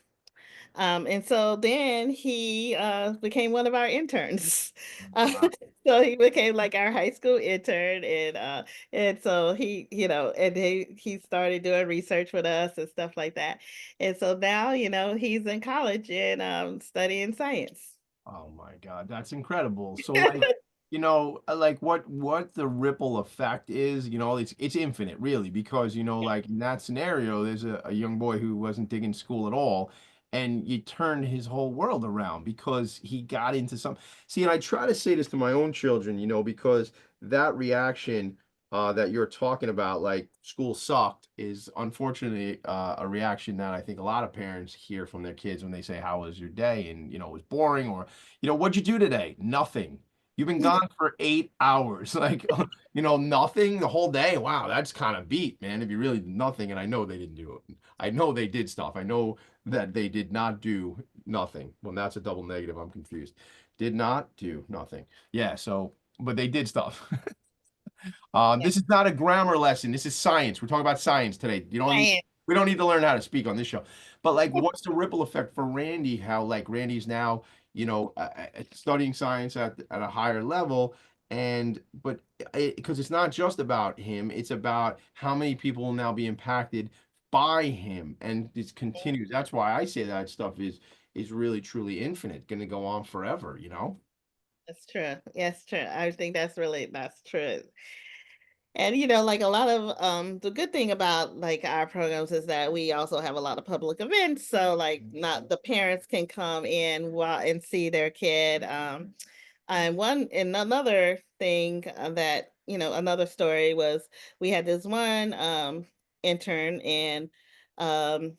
and so then he became one of our interns. Wow. So he became like our high school intern, and so he started doing research with us and stuff like that. And so now, he's in college and studying science. Oh my God, that's incredible. So like, like what the ripple effect is, it's infinite really, because like in that scenario, there's a young boy who wasn't digging school at all, and you turn his whole world around because he got into some. See, and I try to say this to my own children, because that reaction that you're talking about, like school sucked, is unfortunately a reaction that I think a lot of parents hear from their kids when they say, "How was your day?" And it was boring, or what'd you do today? Nothing. You've been gone for 8 hours, like nothing the whole day. Wow, that's kind of beat, man. If you really did nothing, and I know they didn't do it. I know they did stuff. I know that they did not do nothing. Well, that's a double negative. I'm confused. Did not do nothing. Yeah. So, but they did stuff. This is not a grammar lesson. This is science. We're talking about science today. Science. We don't need to learn how to speak on this show. But like, what's the ripple effect for Randy? How like Randy's now, studying science at a higher level, but because it's not just about him, it's about how many people will now be impacted by him, and this continues. That's why I say that stuff is really truly infinite, going to go on forever. That's true. Yes, true. I think that's true. And like a lot of the good thing about like our programs is that we also have a lot of public events. So like not the parents can come in while and see their kid. And another thing that, another story was we had this one intern um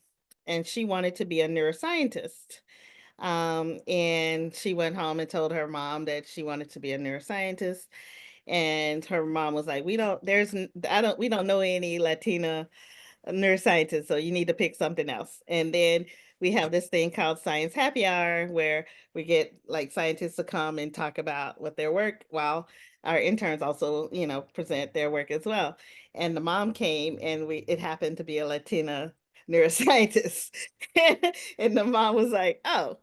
and she wanted to be a neuroscientist. And she went home and told her mom that she wanted to be a neuroscientist, and her mom was like, we don't know any Latina neuroscientists, so you need to pick something else. And then we have this thing called Science Happy Hour, where we get like scientists to come and talk about what their work, while our interns also, present their work as well. And the mom came, and it happened to be a Latina neuroscientist. And the mom was like, oh,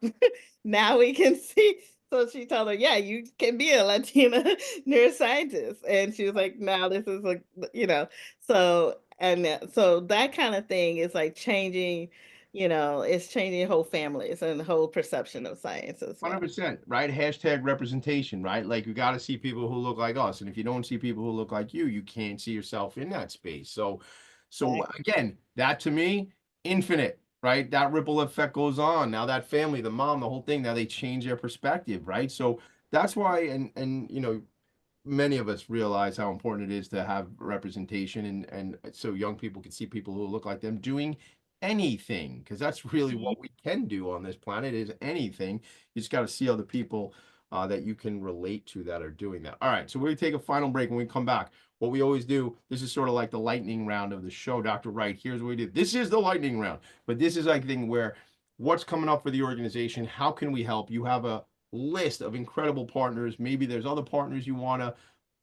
now we can see. So she told her, yeah, you can be a Latina neuroscientist. And she was like, now this is like, so that kind of thing is like changing, it's changing whole families and the whole perception of science as well. 100%, right? Hashtag representation, right? Like you got to see people who look like us. And if you don't see people who look like you can't see yourself in that space. So again, that to me, infinite, right? That ripple effect goes on. Now that family, the mom, the whole thing, now they change their perspective, right? So that's why, and many of us realize how important it is to have representation, and so young people can see people who look like them doing anything, because that's really what we can do on this planet, is anything. You just got to see other people that you can relate to that are doing that. All right, so we're gonna take a final break. When we come back, what we always do, this is sort of like the lightning round of the show. Dr. Wright, here's what we do. This is the lightning round, but this is like thing where what's coming up for the organization, how can we help? You have a list of incredible partners. Maybe there's other partners you want to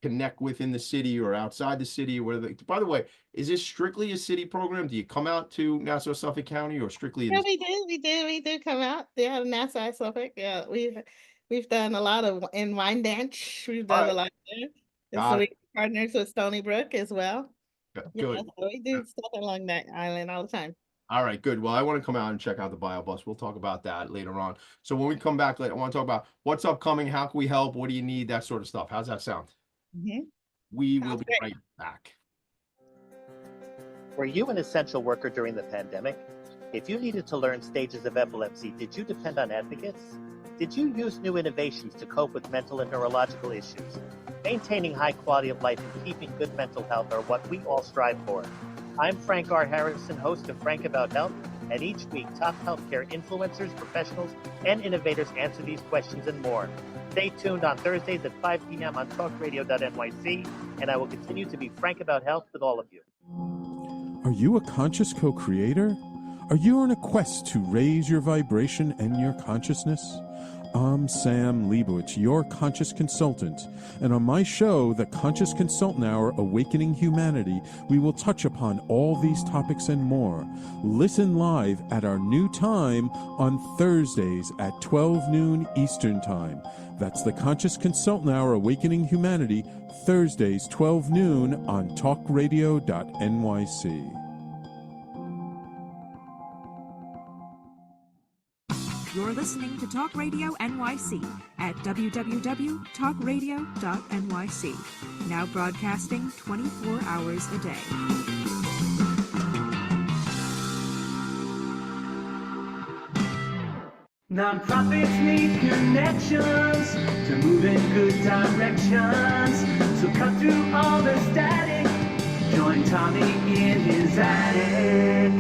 connect with in the city or outside the city, or whatever. By the way, is this strictly a city program? Do you come out to Nassau, Suffolk County, or strictly in Yeah, the we do come out. Yeah, Nassau, Suffolk. Yeah, we've done a lot of in Wine Dance. We've All done a right, lot there. And so got we it. partners with Stony Brook as well. Yeah, Good. so we do stuff along that island all the time. All right, good. Well, I want to come out and check out the bio bus. We'll talk about that later on. So when we come back later, I want to talk about what's upcoming, how can we help, what do you need, that sort of stuff. How's that sound? Mhm. We will Sounds be great. right back. Were you an essential worker during the pandemic? If you needed to learn stages of epilepsy, did you depend on advocates? Did you use new innovations to cope with mental and neurological issues? Maintaining high quality of life and keeping good mental health are what we all strive for. I'm Frank R. Harrison, host of Frank About Health, and each week top healthcare influencers, professionals, and innovators answer these questions and more. Stay tuned on Thursdays at 5 p.m. on talkradio.nyc, and I will continue to be frank about health with all of you. Are you a conscious co-creator? Are you on a quest to raise your vibration and your consciousness? I'm Sam Leibowitz, your conscious consultant, and on my show, The Conscious Consultant Hour, Awakening Humanity, we will touch upon all these topics and more. Listen live at our new time on Thursdays at 12 noon Eastern Time. That's The Conscious Consultant Hour, Awakening Humanity, Thursdays 12 noon on talkradio.nyc. You're listening to Talk Radio NYC at www.talkradio.nyc. Now broadcasting 24 hours a day. Nonprofits need connections to move in good directions. So cut through all the static. Join Tommy in his attic.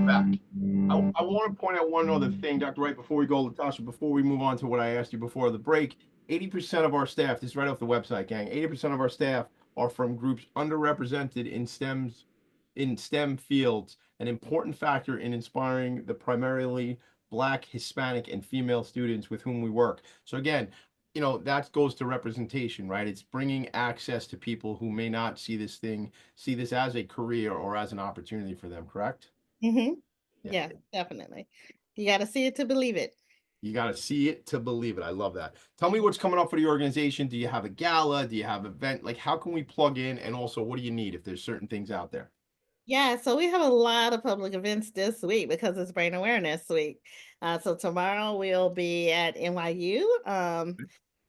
Back. I want to point out one other thing, Dr. Wright, before we go, Latasha, before we move on to what I asked you before the break. 80% of our staff, this is right off the website, gang, 80% of our staff are from groups underrepresented in STEM fields, an important factor in inspiring the primarily Black, Hispanic, and female students with whom we work. So again, that goes to representation, right? It's bringing access to people who may not see this as a career or as an opportunity for them, correct? Mm-hmm. Yeah, definitely. You got to see it to believe it. You got to see it to believe it. I love that. Tell me what's coming up for the organization. Do you have a gala? Do you have an event? Like, how can we plug in? And also, what do you need if there's certain things out there? Yeah, so we have a lot of public events this week because it's Brain Awareness Week. So tomorrow we'll be at NYU.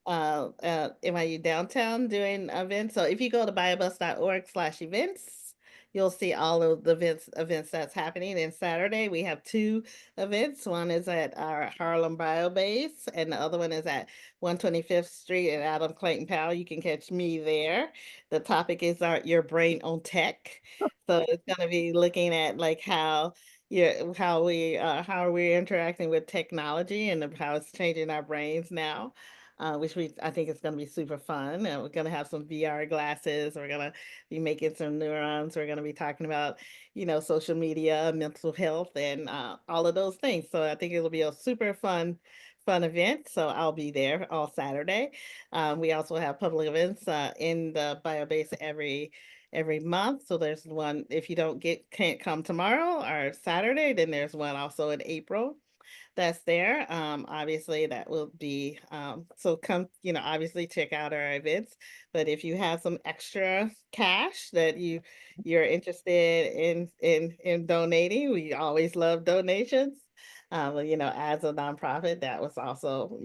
NYU downtown doing events. So if you go to biobus.org/events, you'll see all of the events that's happening. And Saturday we have 2 events. One is at our Harlem Biobase, and the other one is at 125th Street and Adam Clayton Powell. You can catch me there. The topic is your brain on tech. So it's going to be looking at like how how we're interacting with technology and how it's changing our brains now, which I think is going to be super fun. And we're going to have some VR glasses. We're going to be making some neurons. We're going to be talking about, social media, mental health, and all of those things. So I think it'll be a super fun event. So I'll be there all Saturday. We also have public events in the Biobase every month. So there's one, if you can't come tomorrow or Saturday, then there's one also in April that's there. Obviously that will be, so come, obviously check out our events. But if you have some extra cash that you're interested in donating, we always love donations. As a nonprofit, that was also,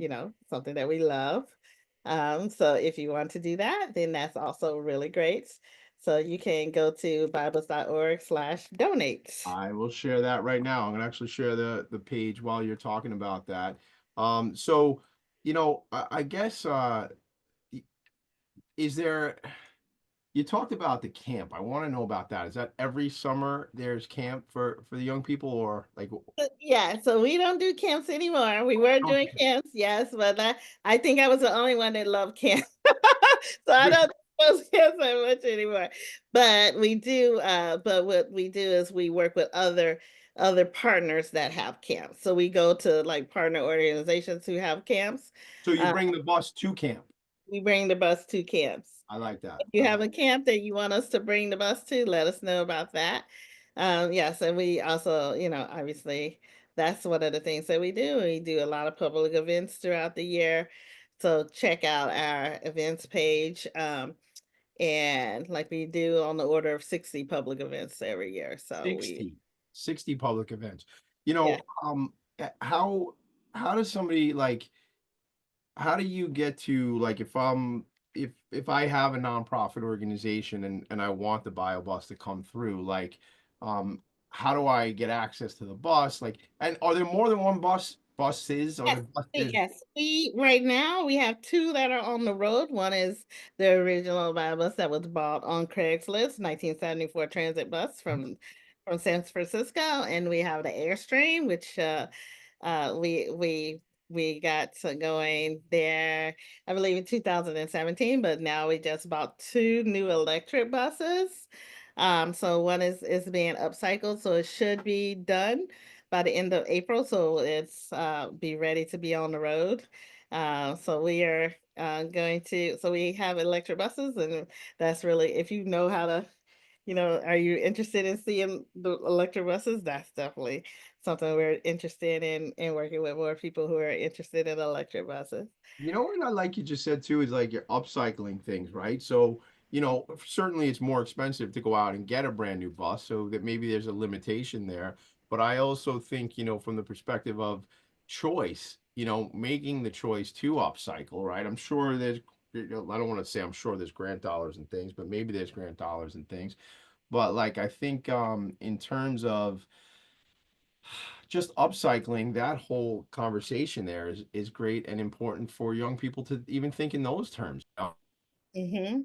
something that we love. So if you want to do that, then that's also really great. So you can go to bibles.org/donate. I will share that right now. I'm gonna actually share the page while you're talking about that. So I guess is there? You talked about the camp. I want to know about that. Is that every summer there's camp for the young people, or like? Yeah, so we don't do camps anymore. We were doing camps, yes, but I think I was the only one that loved camp. So I don't do those camps so much anymore. But we do, but what we do is we work with other partners that have camps. So we go to like partner organizations who have camps. So you bring the bus to camp. We bring the bus to camps. I like that. If you have a camp that you want us to bring the bus to, let us know about that. Yes, and we also, obviously that's one of the things that we do. We do a lot of public events throughout the year. So check out our events page. And like we do on the order of 60 public events every year. So 60 public events. Yeah. How does somebody how do you get to if I have a nonprofit organization and I want the BioBus to come through, how do I get access to the bus? And are there more than one buses? Yes, right now we have 2 that are on the road. One is the original BioBus that was bought on Craigslist, 1974 transit bus from San Francisco, and we have the Airstream, which we got going there, I believe in 2017, but now we just bought 2 new electric buses. So one is being upcycled, so it should be done by the end of April. So it's be ready to be on the road. So we are so we have electric buses, and that's really, if you know how to, are you interested in seeing the electric buses? That's definitely something we're interested in working with more people who are interested in electric buses. What I like you just said too is you're upcycling things, right? So, certainly it's more expensive to go out and get a brand new bus, so that maybe there's a limitation there. But I also think, from the perspective of choice, making the choice to upcycle, right? I'm sure there's, I don't want to say I'm sure there's grant dollars and things, but maybe there's grant dollars and things. But I think in terms of just upcycling, that whole conversation there is great and important for young people to even think in those terms. Mm-hmm.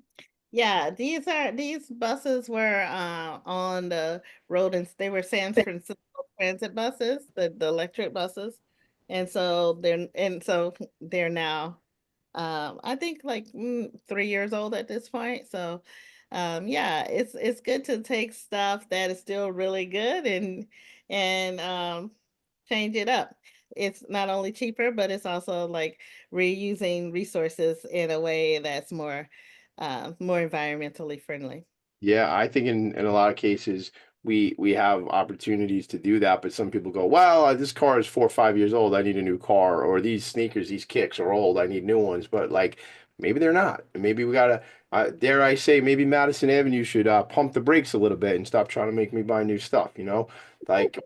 Yeah, these buses were on the road, and they were San Francisco transit buses, the electric buses, and so they're now I think 3 years old at this point. So yeah, it's good to take stuff that is still really good and change it up. It's not only cheaper, but it's also reusing resources in a way that's more environmentally friendly. Yeah, I think in a lot of cases we have opportunities to do that, but some people go, well, this car is 4 or 5 years old, I need a new car, or these sneakers, these kicks are old, I need new ones. But Maybe they're not. Maybe we gotta, dare I say, maybe Madison Avenue should pump the brakes a little bit and stop trying to make me buy new stuff, you know? Like,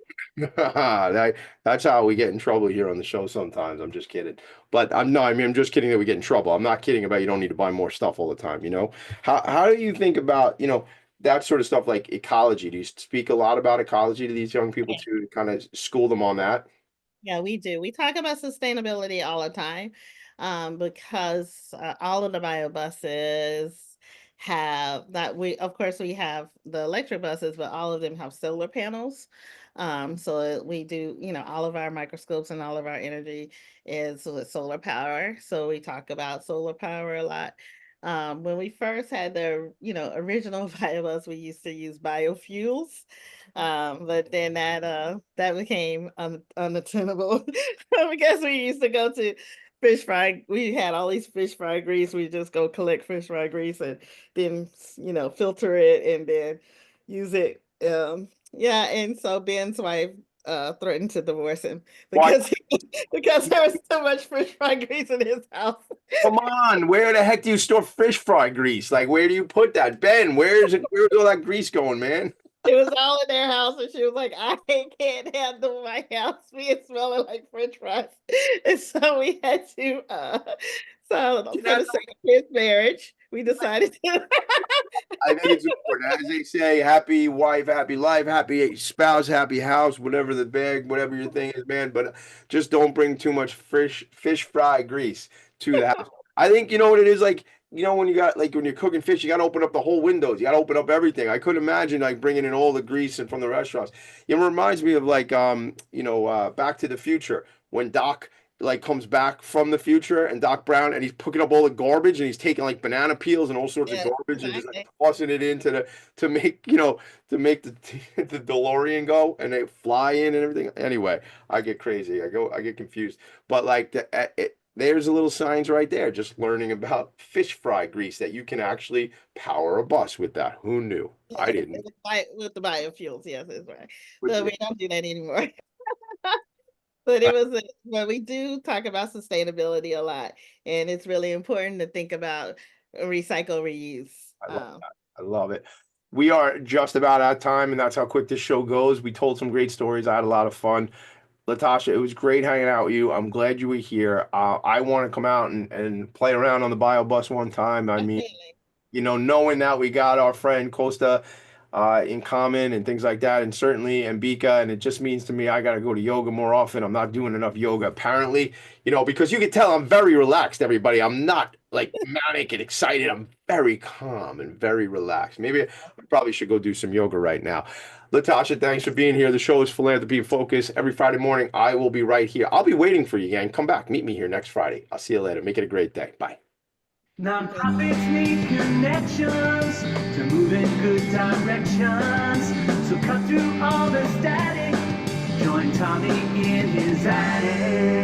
that's how we get in trouble here on the show sometimes. I'm just kidding. But I'm just kidding that we get in trouble. I'm not kidding about you don't need to buy more stuff all the time, you know? How do you think about, that sort of stuff like ecology? Do you speak a lot about ecology to these young people to kind of school them on that? Yeah, we do. We talk about sustainability all the time, because all of the bio buses have that. Of course, we have the electric buses, but all of them have solar panels. So we do, all of our microscopes and all of our energy is with solar power. So we talk about solar power a lot. When we first had the, original bio bus, we used to use biofuels. But then that became unattainable because we used to go to fish fry. We had all these fish fry grease. We just go collect fish fry grease and then filter it and then use it. Yeah, and so Ben's wife threatened to divorce him because because there was too much fish fry grease in his house. Come on, where the heck do you store fish fry grease? Like, where do you put that? Ben, where's all that grease going, man? It was all in their house, and she was like, I can't handle my house being smelling like French fries. And so we had to, for the sake of his marriage, we decided to. I think it's important. As they say, happy wife, happy life, happy spouse, happy house, whatever the bag, whatever your thing is, man. But just don't bring too much fish fry grease to the house. I think, you know what it is like, when when you're cooking fish, you got to open up the whole windows. You got to open up everything. I couldn't imagine like bringing in all the grease and from the restaurants. It reminds me of like, Back to the Future when Doc like comes back from the future and Doc Brown and he's picking up all the garbage and he's taking like banana peels and all sorts of garbage and just like tossing it into to make the the DeLorean go and they fly in and everything. Anyway, I get crazy. I get confused. But like there's a little signs right there, just learning about fish fry grease that you can actually power a bus with that. Who knew? I didn't. With the biofuels, yes, that's right. So we don't do that anymore. But we do talk about sustainability a lot, and it's really important to think about recycle, reuse. I love it. We are just about out of time, and that's how quick this show goes. We told some great stories. I had a lot of fun. Latasha, it was great hanging out with you. I'm glad you were here. I want to come out and play around on the bio bus one time. I mean, knowing that we got our friend Costa in common and things like that, and certainly Ambika, and it just means to me I got to go to yoga more often. I'm not doing enough yoga apparently, because you can tell I'm very relaxed, everybody. I'm not like manic and excited. I'm very calm and very relaxed. Maybe I probably should go do some yoga right now. Latasha, thanks for being here. The show is Philanthropy in Focus. Every Friday morning, I will be right here. I'll be waiting for you, gang. Come back. Meet me here next Friday. I'll see you later. Make it a great day. Bye. Nonprofits need connections to move in good directions. So cut through all the static. Join Tommy in his attic.